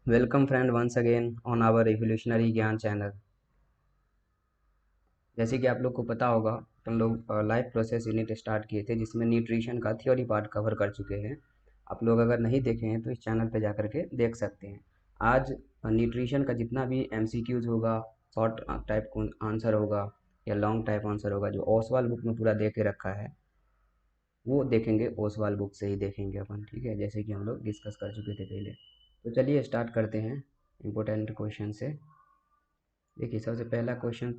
Welcome friend once again on our revolutionary ज्ञान channel. जैसे कि आप लोग को पता होगा, हम लोग लाइफ प्रोसेस यूनिट स्टार्ट किए थे जिसमें न्यूट्रिशन का थ्योरी पार्ट कवर कर चुके हैं। आप लोग अगर नहीं देखे हैं तो इस चैनल पर जा करके देख सकते हैं। आज न्यूट्रिशन का जितना भी एमसीक्यूज होगा, शॉर्ट टाइप आंसर होगा या लॉन्ग टाइप आंसर होगा, जो ओसवाल बुक में पूरा दे के रखा है, वो देखेंगे। ओसवाल बुक से ही देखेंगे अपन, ठीक है, जैसे कि हम लोग डिस्कस कर चुके थे पहले। तो चलिए स्टार्ट करते हैं इम्पोर्टेंट क्वेश्चन से। देखिए, सबसे पहला क्वेश्चन,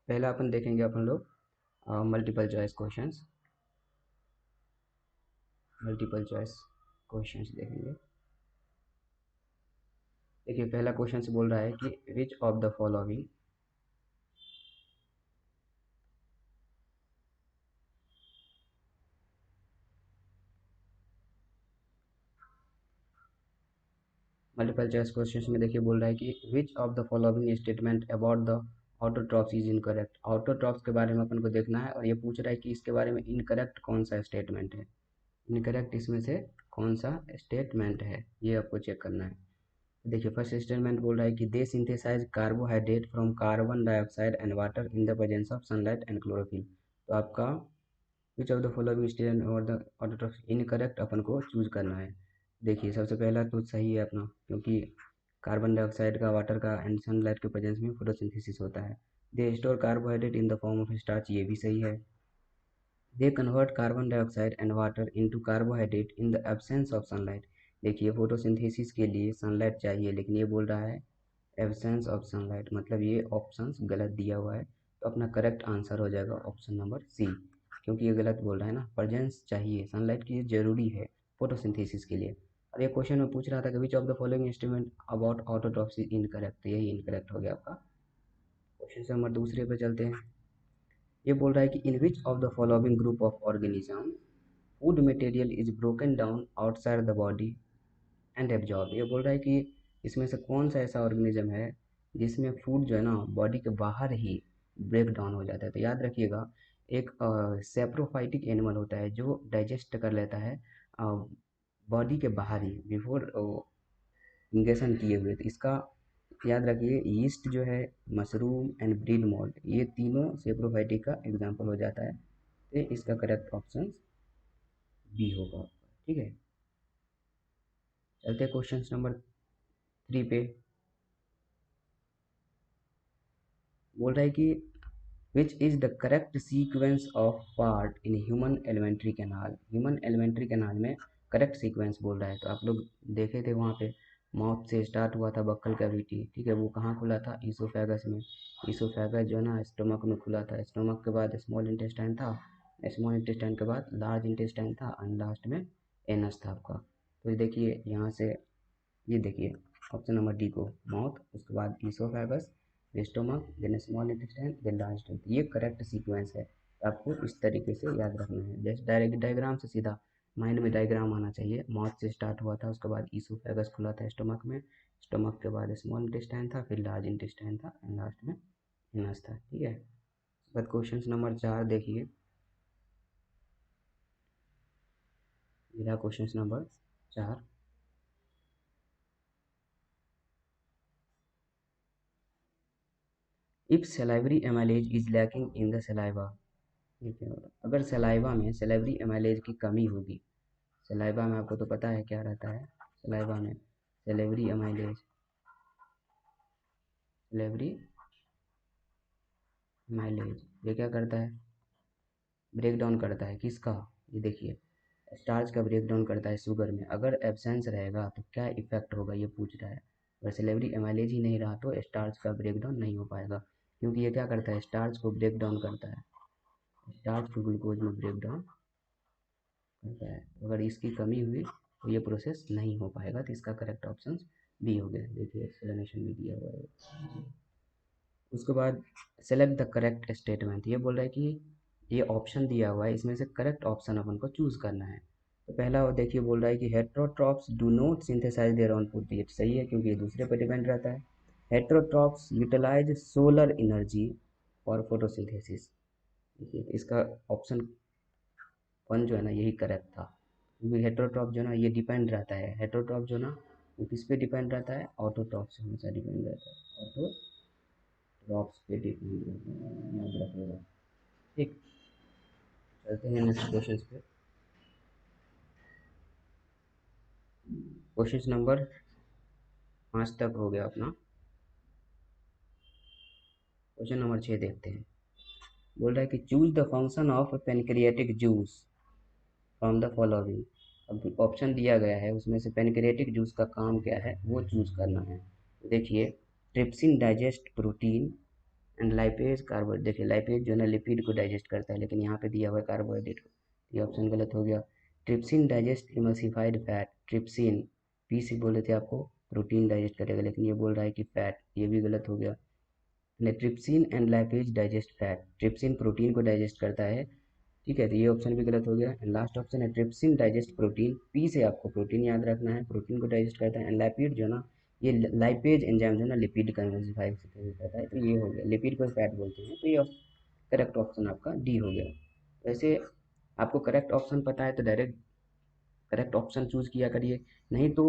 पहला अपन देखेंगे अपन लोग multiple choice questions. Multiple choice questions देखेंगे। देखिए, पहला क्वेश्चन से बोल रहा है कि विच of the following multiple choice questions में देखिए बोल रहा है कि विच of the following statement about the autotrophs is incorrect. Autotrophs के बारे में अपन को देखना है और ये पूछ रहा है कि इसके बारे में इनकरेक्ट कौन सा स्टेटमेंट है। इनकरेक्ट इसमें से कौन सा स्टेटमेंट है, ये आपको चेक करना है। देखिए, फर्स्ट स्टेटमेंट बोल रहा है कि they synthesize carbohydrate from carbon dioxide and water in the presence of sunlight and chlorophyll. तो आपका which of the following statement और द ऑटोट्रॉफ इनकरेक्ट अपन को चूज करना है। देखिए, सबसे पहला तो सही है अपना, क्योंकि कार्बन डाइऑक्साइड का, वाटर का एंड सनलाइट के प्रेजेंस में फोटोसिंथेसिस होता है। They store carbohydrate in the form of starch, ये भी सही है। They convert carbon dioxide and water into carbohydrate in the absence of sunlight. देखिए, फोटोसिंथेसिस के लिए सनलाइट चाहिए, लेकिन ये बोल रहा है एब्सेंस ऑफ सनलाइट, मतलब ये ऑप्शन गलत दिया हुआ है। तो अपना करेक्ट आंसर हो जाएगा ऑप्शन नंबर सी, क्योंकि ये गलत बोल रहा है ना, प्रेजेंस चाहिए सनलाइट की, ये जरूरी है फोटोसिंथेसिस के लिए। और ये क्वेश्चन में पूछ रहा था कि विच of the following instrument about autotrophs is incorrect, यही इनकरेक्ट हो गया आपका। क्वेश्चन नंबर दूसरे पे चलते हैं। ये बोल रहा है कि in which of the following group of organism food material is broken down outside the body and absorb. ये बोल रहा है कि इसमें से कौन सा ऐसा ऑर्गेनिज्म है जिसमें फूड जो है ना बॉडी के बाहर ही ब्रेक डाउन हो जाता है। तो याद रखिएगा, एक सेप्रोफाइटिक एनिमल होता है जो डाइजेस्ट कर लेता है बॉडी के बाहर ही, बिफोर इंजेक्शन किए हुए। तो इसका याद रखिए, यीस्ट जो है, मशरूम एंड ब्रीड मोल्ड, ये तीनों सेप्रोफाइटिक का एग्जाम्पल हो जाता है। तो इसका करेक्ट ऑप्शन बी होगा, ठीक है। चलते हैं क्वेश्चन नंबर 3 पे। बोल रहा है कि which is the correct sequence of part in human alimentary canal. Human alimentary canal में करेक्ट सीक्वेंस बोल रहा है। तो आप लोग देखे थे वहाँ पे माउथ से स्टार्ट हुआ था बक्कल कैविटी, ठीक है, वो कहाँ खुला था, ईसोफेगस में। ईसोफेगस जो है ना स्टोमक में खुला था। स्टोमक के बाद स्मॉल इंटेस्टाइन था, स्मॉल इंटेस्टाइन के बाद लार्ज इंटेस्टाइन था, एंड लास्ट में एनस था आपका। तो ये देखिए यहाँ से, ये देखिए ऑप्शन नंबर डी को, माउथ, उसके बाद oesophagus, stomach, then small intestine, then large intestine, ये करेक्ट सीक्वेंस है। आपको इस तरीके से याद रखना है, जैसे डायरेक्ट डायग्राम से सीधा माइंड में डायग्राम आना चाहिए। माउथ से स्टार्ट हुआ था, उसके बाद ईसोफेगस खुला था स्टोमक में, स्टोमक के बाद स्मॉल इंटेस्टाइन था, फिर लार्ज इंटेस्टाइन था, एंड लास्ट में इनस था, ठीक है। उसके बाद क्वेश्चन नंबर 4 देखिए, मेरा question number 4। If salivary amylase is lacking in the saliva, ठीक है, अगर सलाइवा में सलाइवरी एमाइलेज की कमी होगी। सलाइवा में आपको तो पता है क्या रहता है, सलाइवा में सलेवरी एमाइलेज, सलेवरी एमाइलेज ये क्या करता है, ब्रेक डाउन करता है किसका, ये देखिए स्टार्च का ब्रेक डाउन करता है शुगर में। अगर एब्सेंस रहेगा तो क्या इफेक्ट होगा, ये पूछ रहा है। अगर सलेवरी एमाइलेज ही नहीं रहा तो स्टार्च का ब्रेक डाउन नहीं हो पाएगा, क्योंकि ये क्या करता है, स्टार्च को ब्रेक डाउन करता है, स्टार्च को ग्लूकोज में ब्रेक डाउन करता है। अगर इसकी कमी हुई तो ये प्रोसेस नहीं हो पाएगा। तो इसका करेक्ट ऑप्शन बी हो गया, देखिए एक्सप्लेनेशन भी दिया हुआ है। उसके बाद सेलेक्ट द करेक्ट स्टेटमेंट, ये बोल रहा है कि ये ऑप्शन दिया हुआ है, इसमें से करेक्ट ऑप्शन अपन को चूज करना है। तो पहला वो देखिए बोल रहा है कि heterotrophs do not synthesise their own food, ये सही है क्योंकि ये दूसरे पर डिपेंड रहता है। Heterotrophs utilise solar energy for photosynthesis, देखिए इसका ऑप्शन 1 जो है ना यही करेक्ट था, क्योंकि हेट्रोट्रॉप जो ना ये डिपेंड रहता है, हेट्रोट्रॉप जो ना वो किस पे डिपेंड रहता है, ऑटोट्रॉफ से हमेशा डिपेंड रहता है, ऑटोट्रॉफ्स पे डिपेंड रहता है, याद रखिएगा। ठीक, चलते हैं नेक्स्ट क्वेश्चन पे। क्वेश्चन नंबर 5 तक हो गया अपना। क्वेश्चन नंबर 6 देखते हैं। बोल रहा है कि choose the function of pancreatic juice from the following. अब ऑप्शन दिया गया है, उसमें से पेनक्रियाटिक जूस का काम क्या है वो चूज करना है। देखिए, trypsin digest protein and lipase carbohydrate. देखिए, लाइपेज जो है ना लिपिड को डाइजेस्ट करता है, लेकिन यहाँ पे दिया हुआ है कार्बोहाइड्रेट को, ये ऑप्शन गलत हो गया। Trypsin digest emulsified fat. Trypsin P से बोले थे आपको प्रोटीन डाइजेस्ट करेगा, लेकिन ये बोल रहा है कि फैट, ये भी गलत हो गया। Trypsin and lipase digest fat. Trypsin protein को डाइजेस्ट करता है, ठीक है, तो ये ऑप्शन भी गलत हो गया। एंड लास्ट ऑप्शन है ट्रिप्सिन डाइजेस्ट प्रोटीन। पी से आपको प्रोटीन याद रखना है, प्रोटीन को डाइजेस्ट करता है। एंड लाइपिड जो है ना, ये लाइपेज एंजाइम जो है ना लिपिड का एम्ल्सिफाई करता है, तो ये हो गया। लिपिड को फैट बोलते हैं, तो ये करेक्ट ऑप्शन आपका डी हो गया। वैसे आपको करेक्ट ऑप्शन पता है तो डायरेक्ट करेक्ट ऑप्शन चूज किया करिए, नहीं तो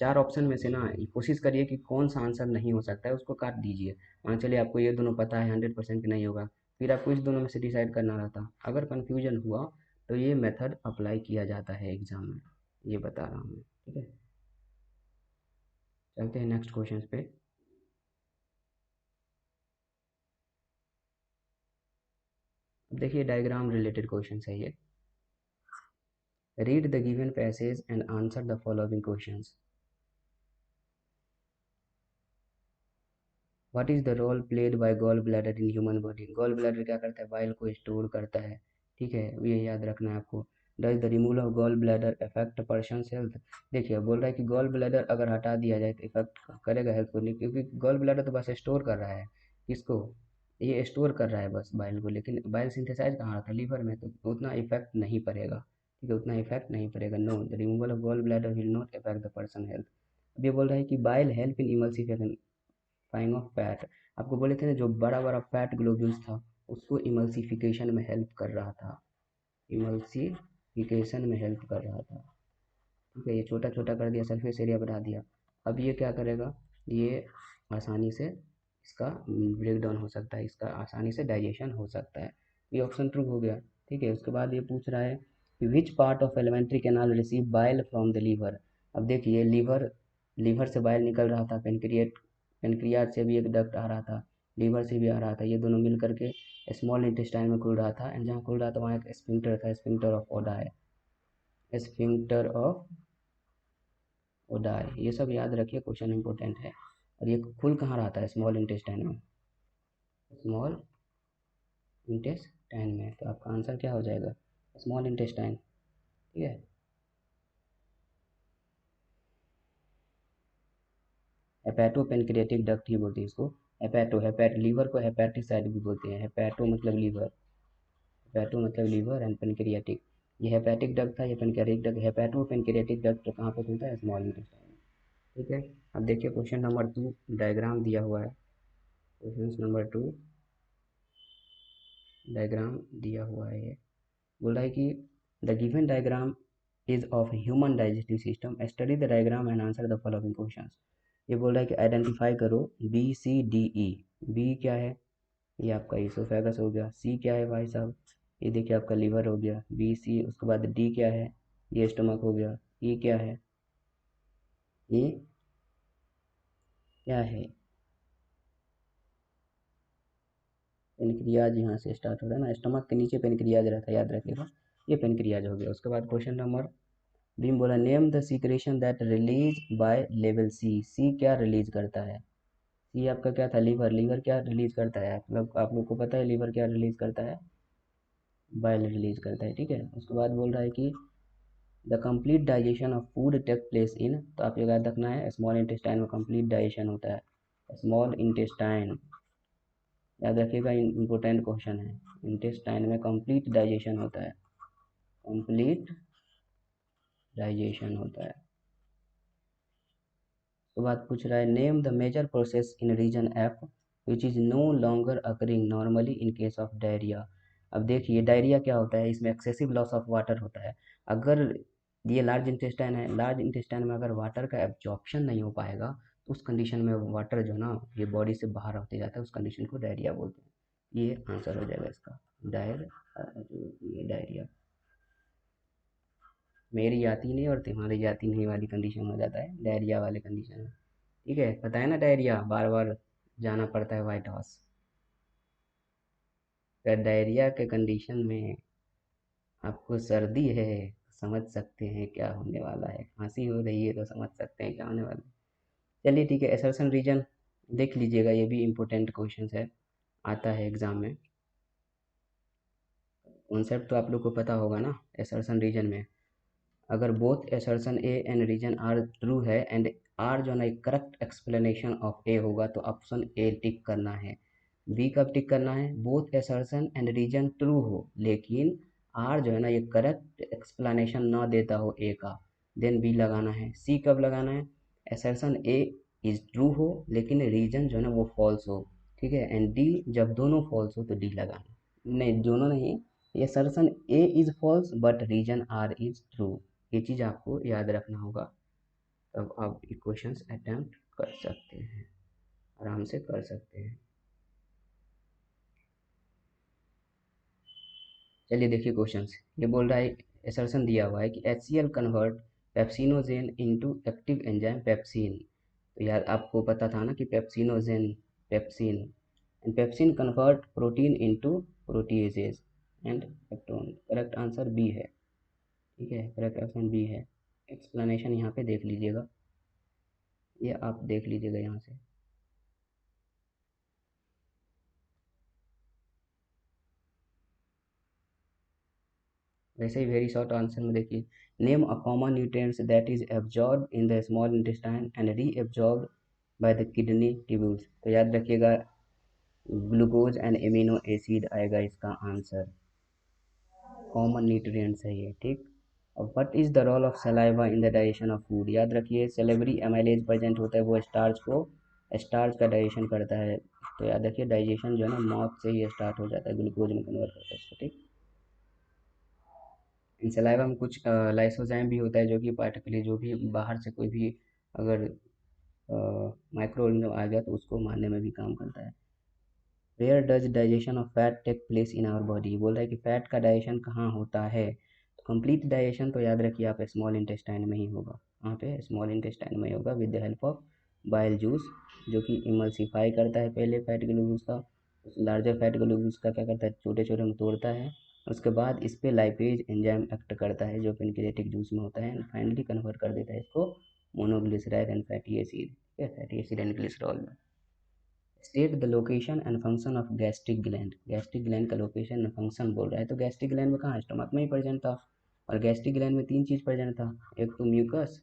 4 ऑप्शन में से ना कोशिश करिए कि कौन सा आंसर नहीं हो सकता है उसको काट दीजिए। मान चलिए आपको ये दोनों पता है 100% कि नहीं होगा, फिर आपको इस दोनों में से डिसाइड करना रहता। अगर कन्फ्यूजन हुआ तो ये मेथड अप्लाई किया जाता है एग्जाम में, ये बता रहा हूँ मैं, ठीक है। चलते हैं नेक्स्ट क्वेश्चन पे। अब देखिए, डायग्राम रिलेटेड क्वेश्चन है ये। Read the given passage and answer the following questions. What is the role played by gall bladder in human body. Gall bladder क्या करता है, बाइल को स्टोर करता है, ठीक है, ये याद रखना है आपको। Does the removal of gall bladder affect person health. देखिए, बोल रहा है कि गॉल ब्लैडर अगर हटा दिया जाए तो इफेक्ट करेगा हेल्थ को, नहीं, क्योंकि गॉल ब्लैडर तो बस स्टोर कर रहा है, किसको, ये स्टोर कर रहा है बस बाइल को, लेकिन बाइल सिंथेसाइज कहाँ होता है, लीवर में, तो उतना इफेक्ट नहीं पड़ेगा, ठीक है, उतना इफेक्ट नहीं पड़ेगा। No, the removal of gall bladder will not affect the person health. अब ये बोल रहा है कि बाइल हेल्प इन इमल्सिफिकेशन फाइंग ऑफ फैट। आपको बोले थे ना, जो बड़ा बड़ा फैट ग्लोब्यूल्स था उसको इमल्सिफिकेशन में हेल्प कर रहा था, इमल्सिफिकेशन में हेल्प कर रहा था, ठीक है, ये छोटा छोटा कर दिया, सरफेस एरिया बढ़ा दिया। अब ये क्या करेगा, ये आसानी से इसका ब्रेक डाउन हो सकता है, इसका आसानी से डाइजेशन हो सकता है, ये ऑप्शन ट्रू हो गया, ठीक है। उसके बाद ये पूछ रहा है कि which part of alimentary canal receive bile from the liver. अब देखिए, लीवर से बाइल निकल रहा था, पेनक्रियाज से भी एक डक्ट आ रहा था, लीवर से भी आ रहा था, ये दोनों मिल करके स्मॉल इंटेस्टाइन में खुल रहा था, एंड जहाँ खुल रहा था वहाँ एक स्फिंक्टर था, sphincter of Oddi, sphincter of Oddi, ये सब याद रखिए, क्वेश्चन इंपॉर्टेंट है। और ये खुल कहाँ रहा था, स्मॉल इंटेस्टाइन में, स्मॉल इंटेस्टाइन में, तो आपका आंसर क्या हो जाएगा, स्मॉल इंटेस्टाइन, ठीक है। हेपेटो पेनक्रियाटिक डक्ट ही बोलते हैं इसको। लीवर को हेपेटिसाइड भी बोलते हैं, हेपेटो मतलब लीवर, हेपेटो मतलब लीवर एंड पेनक्रियाटिक, ये हेपेटिक डक्ट था, ये pancreatic duct. Hepato pancreatic duct कहाँ पे खुलता है, स्मॉल इंटेस्टाइन में, ठीक है। अब देखिए क्वेश्चन नंबर 2, डायग्राम दिया हुआ है, क्वेश्चन नंबर 2 डायग्राम दिया हुआ है, ये बोल रहा है कि the given diagram is of human digestive system, study the diagram and answer the following questions. ये बोल रहा है कि आइडेंटिफाई करो B C D E. B क्या है, ये आपका इसोफेगस हो गया। सी क्या है भाई साहब, ये देखिए आपका लीवर हो गया, बी सी। उसके बाद डी क्या है, ये स्टमक हो गया। ई क्या है, ये क्या है, पेनक्रियाज, यहाँ से स्टार्ट हो रहा है ना, स्टमक के नीचे पेनक्रियाज रहता है, याद रखिएगा, ये पेनक्रियाज हो गया। उसके बाद क्वेश्चन नंबर बीम बोला name the secretion that release by level C. C क्या रिलीज करता है, सी आपका क्या था, लीवर। लीवर क्या रिलीज करता है, मतलब आप लोग को पता है लीवर क्या रिलीज करता है, बाइल रिलीज करता है, ठीक है। उसके बाद बोल रहा है कि the complete digestion of food take place in, तो आप ये याद रखना है स्मॉल इंटेस्टाइन में कंप्लीट डाइजेशन होता है, स्मॉल इंटेस्टाइन, याद रखिएगा, इंपॉर्टेंट क्वेश्चन है। इंटेस्टाइन में कंप्लीट डाइजेशन होता है, कंप्लीट डाइजेशन होता है। तो बात पूछ रहा है name the major process in reason F which is no longer occurring normally in case of diarrhoea. अब देखिए डायरिया क्या होता है, इसमें एक्सेसिव लॉस ऑफ वाटर होता है। अगर ये लार्ज इंटेस्टाइन है, लार्ज इंटेस्टाइन में अगर वाटर का एब्जॉर्प्शन नहीं हो पाएगा तो उस कंडीशन में वाटर जो है ना ये बॉडी से बाहर होते जाता है, उस कंडीशन को डायरिया बोलते हैं। ये आंसर हो जाएगा इसका, ये डायरिया। मेरी आती नहीं और तुम्हारी जाती नहीं वाली कंडीशन हो जाता है डायरिया वाले कंडीशन में। ठीक है, पता है ना डायरिया बार बार जाना पड़ता है व्हाइट हाउस। अगर डायरिया के कंडीशन में आपको सर्दी है तो समझ सकते हैं क्या होने वाला है, खांसी हो रही है तो समझ सकते हैं क्या होने वाला है। चलिए ठीक है, असर्शन रीजन देख लीजिएगा, ये भी इम्पोर्टेंट क्वेश्चन है, आता है एग्जाम में। कॉन्सेप्ट तो आप लोग को पता होगा ना असर्शन रीजन में। अगर both assertion A and reason R are है एंड आर जो है ना एक करेक्ट एक्सप्लेनेशन ऑफ ए होगा तो ऑप्शन ए टिक करना है। बी कब टिक करना है, both assertion and reason true हो लेकिन आर जो है ना ये करेक्ट एक्सप्लेनेशन ना देता हो ए का, देन बी लगाना है। सी कब लगाना है, असर्शन ए इज ट्रू हो लेकिन रीजन जो है ना वो फॉल्स हो, ठीक है। एंड डी जब दोनों फॉल्स हो तो डी लगाना, नहीं दोनों नहीं, ये assertion A is false but reason R is true, ये चीज़ आपको याद रखना होगा। तब आप इक्वेशंस अटेम्प्ट कर सकते हैं, आराम से कर सकते हैं। चलिए देखिए क्वेश्चंस, ये बोल रहा है असर्शन दिया हुआ है कि HCl convert pepsinogen into active enzyme pepsin. तो यार आपको पता था ना कि pepsinogen, pepsin and pepsin convert protein into proteoses and peptone. Correct answer B है, ठीक है, करेक्ट ऑप्शन बी है। एक्सप्लेनेशन यहाँ पे देख लीजिएगा, ये आप देख लीजिएगा यहाँ से। वैसे ही वेरी शॉर्ट आंसर में देखिए, name a common nutrients that is absorb in the small intestine and reabsorb by the kidney tubules. तो याद रखिएगा ग्लूकोज एंड एमिनो एसिड आएगा इसका आंसर, कॉमन न्यूट्रिएंट्स है ये, ठीक। और what is the role of saliva in the digestion of food, याद रखिए सेलेब्री एमाइलेज प्रेजेंट होता है, वो स्टार्च को, स्टार्च का डाइजेशन करता है। तो याद रखिए डाइजेशन जो है ना माउथ से ही स्टार्ट हो जाता है, ग्लूकोज में कन्वर्ट करता है इसको, ठीक। इन सलाइवा में कुछ लाइसोजाइम भी होता है जो कि पार्टिकली जो भी बाहर से कोई भी अगर माइक्रो ऑर्गेनिज्म आ गया तो उसको मारने में भी काम करता है। Where does digestion of fat take place in our body, बोल रहा है कि फैट का डाइजेशन कहाँ होता है। तो कंप्लीट डाइजेशन तो याद रखिए आप स्मॉल इंटेस्टाइन में ही होगा, वहाँ पे स्मॉल इंटेस्टाइन में ही होगा with the help of bile juice, जो कि इमल्सिफाई करता है पहले फैट ग्लूकोज का, उस लार्जर फैट ग्लूकोज का क्या करता है छोटे छोटे में तोड़ता है, उसके बाद इस पे लाइपेज एंजाइम एक्ट करता है जो पेनक्रियाटिक जूस में होता है एंड फाइनली कन्वर्ट कर देता है इसको मोनोग्लिसराइड एंड फैटी एसिड, ठीक है, फैटी एसिड एंड ग्लिसरॉल में। State the location and function of gastric gland, gastric gland का लोकेशन एंड फंक्शन बोल रहा है, तो गैस्ट्रिक ग्लैंड में कहाँ, स्टमक में ही प्रेजेंट था। और गैस्ट्रिक ग्लैंड में तीन चीज़ प्रेजेंट था, एक तो म्यूकस,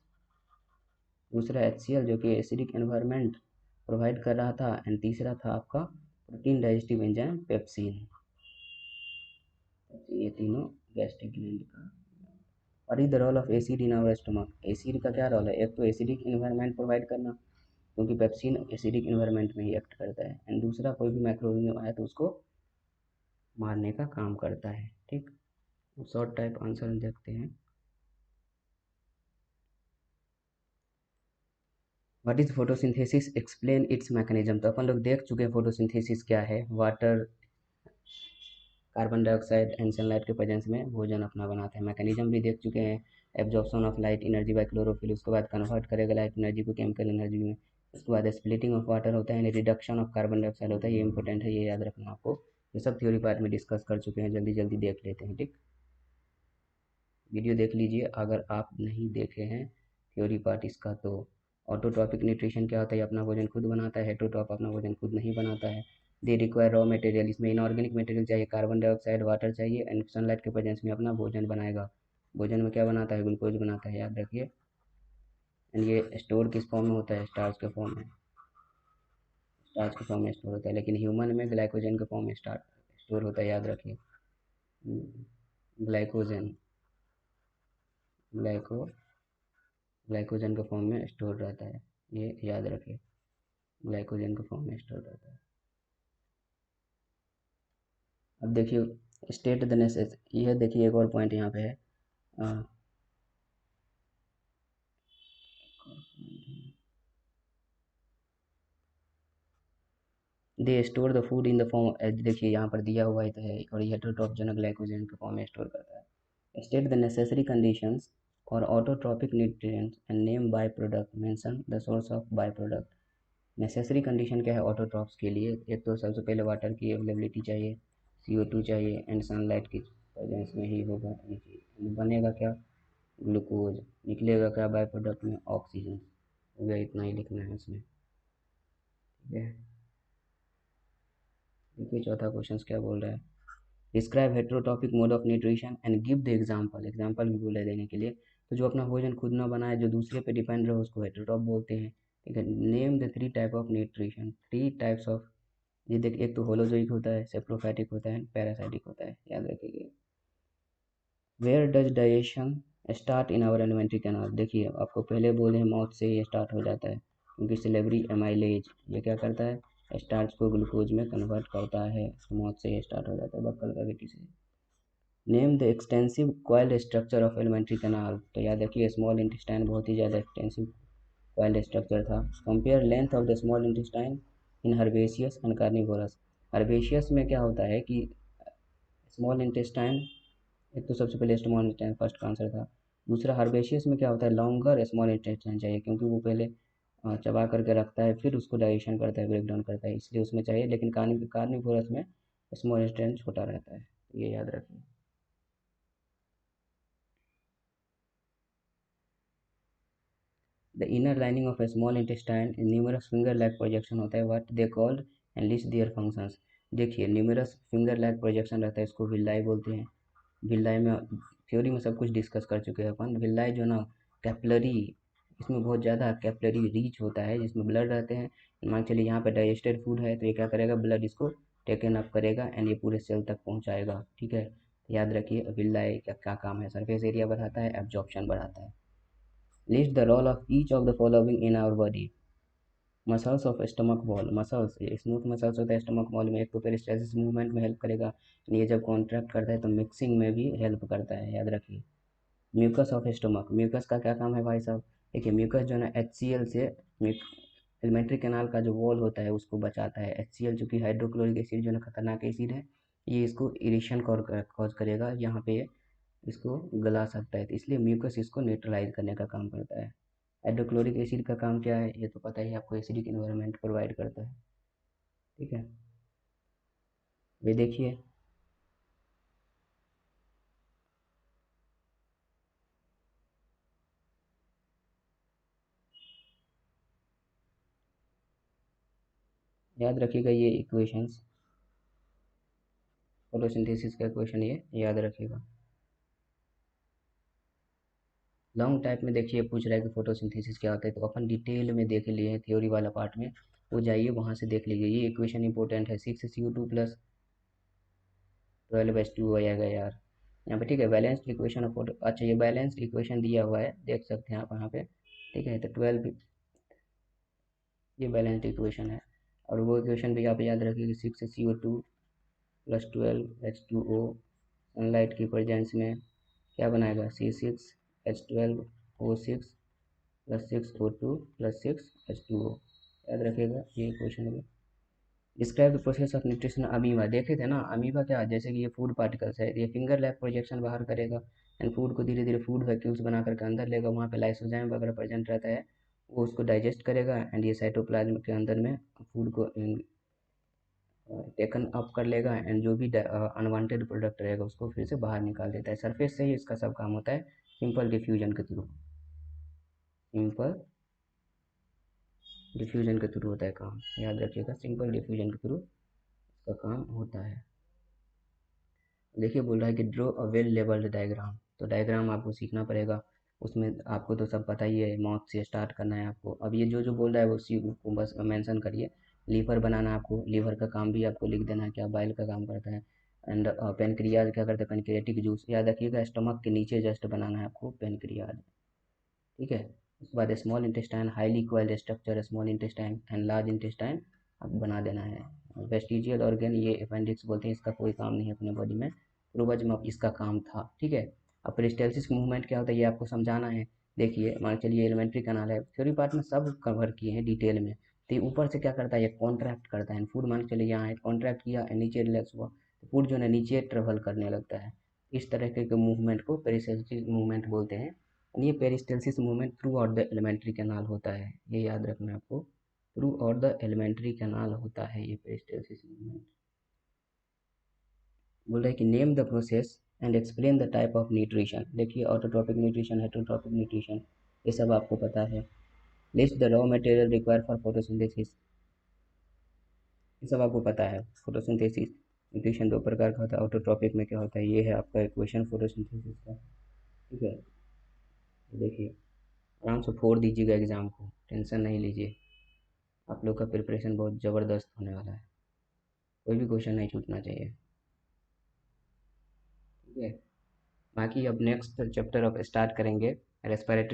दूसरा HCl जो कि एसिडिक एनवायरनमेंट प्रोवाइड कर रहा था एंड तीसरा था आपका प्रोटीन डाइजेस्टिव एंजाइम पेप्सिन। ये तीनों गैस्ट्रिक ग्लैंड का। और is the role of acid in our stomach, acid का क्या रोल है, एक तो एसिडिक एनवायरनमेंट प्रोवाइड करना क्योंकि पेप्सिन एसिडिक एनवायरनमेंट में ही एक्ट करता है, एंड दूसरा कोई भी माइक्रो ऑर्गेनिज्म आया तो उसको मारने का काम करता है, ठीक। शॉर्ट टाइप आंसर देखते हैं। What is photosynthesis, explain it's mechanism. तो अपन लोग देख चुके हैं फोटोसिंथेसिस क्या है, water, carbon dioxide and sunlight के प्रेजेंस में भोजन अपना बनाते हैं। मैकेनिज्म भी देख चुके हैं, absorption of light energy by chlorophyll, उसके बाद कन्वर्ट करेगा लाइट एनर्जी को केमिकल एनर्जी में, उसके बाद स्प्लिटिंग ऑफ वाटर होता है, रिडक्शन ऑफ कार्बन डाइऑक्साइड होता है, ये इंपॉर्टेंट है, ये याद रखना आपको। ये सब थ्योरी पार्ट में डिस्कस कर चुके हैं, जल्दी जल्दी देख लेते हैं, ठीक। वीडियो देख लीजिए अगर आप नहीं देखे हैं थ्योरी पार्ट इसका तो। ऑटोट्रॉपिक न्यूट्रिशन क्या होता है, अपना भोजन खुद बनाता है, हेटरोट्रॉप अपना भोजन खुद नहीं बनाता है। दे रिक्वायर रॉ मटेरियल, इसमें इनऑर्गेनिक मटेरियल चाहिए, कार्बन डाइऑक्साइड वाटर चाहिए एंड सनलाइट के प्रेजेंस में अपना भोजन बनाएगा। भोजन में क्या बनाता है, ग्लूकोज बनाता है, याद रखिए। एंड ये स्टोर किस फॉर्म में होता है, स्टार्च के फॉर्म में, स्टार्च के फॉर्म में स्टोर होता है, लेकिन ह्यूमन में ग्लाइकोजन के फॉर्म में स्टोर होता है, याद रखिए। ग्लाइकोजन, ग्लाइको ग्लाइकोजन के फॉर्म में स्टोर रहता है, ये याद रखिए, ग्लाइकोजन के फॉर्म में स्टोर रहता है। अब देखिए स्टेट द नेसेस, ये देखिए एक और पॉइंट यहाँ पे है, they store the food in the form, देखिए यहाँ पर दिया हुआ ही तो है, और ये हेटेरोट्रॉफ जो है ग्लाइकोजन के फॉर्म में स्टोर करता है। स्टेट द नेसेसरी कंडीशंस और autotrophic nutrients and name by product, mention the source of by product. Necessary condition क्या है ऑटोट्रॉप्स के लिए? एक तो सबसे पहले वाटर की अवेलेबिलिटी चाहिए, CO2 चाहिए, एंड सनलाइट की प्रेजेंस में ही होगा ये चीज़। बनेगा क्या? ग्लूकोज। निकलेगा क्या बाय प्रोडक्ट में? ऑक्सीजन। हो गया, इतना ही लिखना है इसमें, ठीक है। देखिए चौथा क्वेश्चन क्या बोल रहा है, describe हेट्रोटॉपिक mode of nutrition and give the example. Example भी बोला देने के लिए, तो जो अपना भोजन खुद ना बनाए, जो दूसरे पे डिपेंड रहे, उसको हेट्रोटॉप बोलते हैं, ठीक है। Name the 3 type of nutrition, 3 types of, ये देख, एक तो होलोजोइक होता है, सेप्रोफैटिक होता है, पैरासाइटिक होता है, याद रखिएगा। Where does digestion start in our alimentary canal, देखिए आपको पहले बोले हैं माउथ से ये स्टार्ट हो जाता है, क्योंकि सिलेबरी एमाइलेज ये क्या करता है, स्टार्च को ग्लूकोज में कन्वर्ट करता है, तो माउथ से ये स्टार्ट हो जाता है, बक्कल कैविटी से। Name the extensive coiled structure of alimentary canal, तो याद रखिए स्मॉल इंटेस्टाइन बहुत ही ज़्यादा एक्सटेंसिव कॉइल्ड स्ट्रक्चर था। Compare length of the small intestine in herbaceous and carnivorous. Herbaceous में क्या होता है कि स्मॉल इंटेस्टाइन, एक तो सबसे पहले स्मॉल इंटेस्टाइन फर्स्ट का आंसर था, दूसरा हर्बेशियस में क्या होता है, लॉन्गर स्मॉल इंटेस्टाइन चाहिए, क्योंकि वो पहले चबा करके रखता है, फिर उसको डाइजेशन करता है, ब्रेक डाउन करता है, इसलिए उसमें चाहिए। लेकिन कार्निवोरस में स्मॉल इंटेस्टाइन छोटा रहता है, ये याद रखिए। The inner lining of A small intestine numerous finger like projection होता है, what they called and list their functions. देखिए न्यूमरस फिंगर लाइक प्रोजेक्शन रहता है, इसको विल्लाई बोलते हैं। विल्लाई में थ्योरी में सब कुछ डिस्कस कर चुके हैं अपन। विल्लाई जो ना कैपलरी, इसमें बहुत ज़्यादा कैपलरी रीच होता है, जिसमें ब्लड रहते हैं। मान चलिए यहाँ पे डाइजेस्टेड फूड है, तो ये क्या करेगा, ब्लड इसको टेकन अप करेगा एंड ये पूरे सेल तक पहुँचाएगा, ठीक है। तो याद रखिए विल्लाई का क्या काम है, सरफेस एरिया बढ़ाता है, एब्जॉर्प्शन बढ़ाता है। List the role of each of the following in our body. Muscles of stomach wall, muscles smooth muscles होता है स्टमक वॉल में, एक तो पेरिस्टाल्सिस मूवमेंट में हेल्प करेगा, ये जब कॉन्ट्रैक्ट करता है तो मिक्सिंग में भी हेल्प करता है, याद रखिए। म्यूकस ऑफ स्टमक, म्यूकस का क्या काम है भाई साहब? देखिए म्यूकस जो है ना HCl से एलिमेंट्री कैनाल का जो वॉल होता है उसको बचाता है। HCl जो कि हाइड्रोक्लोरिक एसिड जो है ना खतरनाक एसिड है, ये इसको इरिटेशन कॉज करेगा, यहाँ पे इसको गला सकता है, तो इसलिए म्यूकस इसको न्यूट्रलाइज करने का काम करता है। हाइड्रोक्लोरिक एसिड का काम क्या है, ये तो पता ही है आपको, एसिडिक इन्वायरमेंट प्रोवाइड करता है, ठीक है। ये देखिए, याद रखिएगा ये इक्वेशंस, फोटोसिंथेसिस का इक्वेशन ये याद रखिएगा। लॉन्ग टाइप में देखिए पूछ रहा है कि फोटोसिंथेसिस क्या होता है, तो अपन डिटेल में देख लिए हैं थ्योरी वाला पार्ट में, वो जाइए वहाँ से देख लीजिए। ये इक्वेशन इंपॉर्टेंट है, 6CO2 प्लस 12H2 हो जाएगा यार यहाँ पे, ठीक है। बैलेंस्ड इक्वेशन ऑफ फोटो, अच्छा ये बैलेंस्ड इक्वेशन दिया हुआ है, देख सकते हैं आप यहाँ पे, ठीक है। तो 12, ये बैलेंस्ड इक्वेशन है, और वो इक्वेशन भी आप याद रखिए कि 6CO2 प्लस 12H2O सनलाइट की प्रेजेंस में क्या बनाएगा, C6H12O6 plus 6O2 plus 6H2O, याद रखिएगा ये इक्वेशन भी। Describe the process of nutrition amoeba, देखे थे ना अमीबा क्या, जैसे कि ये फूड पार्टिकल्स है, ये फिंगर लैप प्रोजेक्शन बाहर करेगा एंड फूड को धीरे धीरे फूड वैक्यूल्स बना करके अंदर लेगा, वहाँ पे लाइसोजाइम वगैरह प्रेजेंट रहता है, वो उसको डाइजेस्ट करेगा एंड ये साइटोप्लाज्म के अंदर में फूड को टेकन अप कर लेगा एंड जो भी अनवांटेड प्रोडक्ट रहेगा उसको फिर से बाहर निकाल देता है। सरफेस से ही इसका सब काम होता है, सिंपल डिफ्यूजन के थ्रू, सिंपल डिफ्यूजन के थ्रू होता है काम, याद रखिएगा सिंपल डिफ्यूजन के थ्रू इसका काम होता है। देखिए बोल रहा है कि draw a well labelled diagram, तो डायग्राम आपको सीखना पड़ेगा, उसमें आपको तो सब पता ही है, माउथ से स्टार्ट करना है आपको। अब ये जो जो बोल रहा है वो सी को बस मेंशन करिए। लीवर बनाना है आपको, लीवर का काम भी आपको लिख देना है, क्या बाइल का काम करता है। एंड पेनक्रियाज क्या करता है, पेनक्रियाटिक जूस, याद रखिएगा स्टमक के नीचे जस्ट बनाना है आपको पेनक्रियाज, ठीक है। उसके बाद small intestine highly coiled structure, small intestine and large intestine आपको बना देना है। वेस्टिजियल ऑर्गन ये अपेंडिक्स बोलते हैं, इसका कोई काम नहीं है अपने बॉडी में, पूर्वज में इसका काम था, ठीक है। अब पेरिस्टाल्सिस मूवमेंट क्या होता है ये आपको समझाना है। देखिए मान चलिए एलिमेंट्री कैनाल है, थ्योरी पार्ट में सब कवर किए हैं डिटेल में, तो ये ऊपर से क्या करता है, ये कॉन्ट्रैक्ट करता है, फूड मान के चलिए यहाँ है कॉन्ट्रैक्ट किया, नीचे रिलैक्स हुआ तो फूड जो है नीचे ट्रेवल करने लगता है। इस तरह के मूवमेंट को पेरिस्टल्सिस मूवमेंट बोलते हैं। ये peristalsis movement throughout the alimentary canal होता है, ये याद रखना है आपको, throughout the alimentary canal होता है ये पेरिस्टल्सिस मूवमेंट। बोल रहा है कि name the process and explain the type of nutrition. देखिए ऑटोट्रॉपिक न्यूट्रिशन, हेटरोट्रॉपिक न्यूट्रिशन, ये सब आपको पता है। List the raw material required for photosynthesis, ये सब आपको पता है। फोटोसिंथेसिस न्यूट्रिशन दो प्रकार का होता है, ऑटोट्रॉपिक में क्या होता है, ये है आपका इक्वेशन फोटोसिंथेसिस का। ठीक है, देखिए आराम से फोड़ दीजिएगा एग्जाम को, टेंशन नहीं लीजिए, आप लोग का प्रिपरेशन बहुत ज़बरदस्त होने वाला है, कोई भी क्वेश्चन नहीं छूटना चाहिए। ठीक है, बाकी अब नेक्स्ट चैप्टर अब स्टार्ट करेंगे रेस्पिरेटरी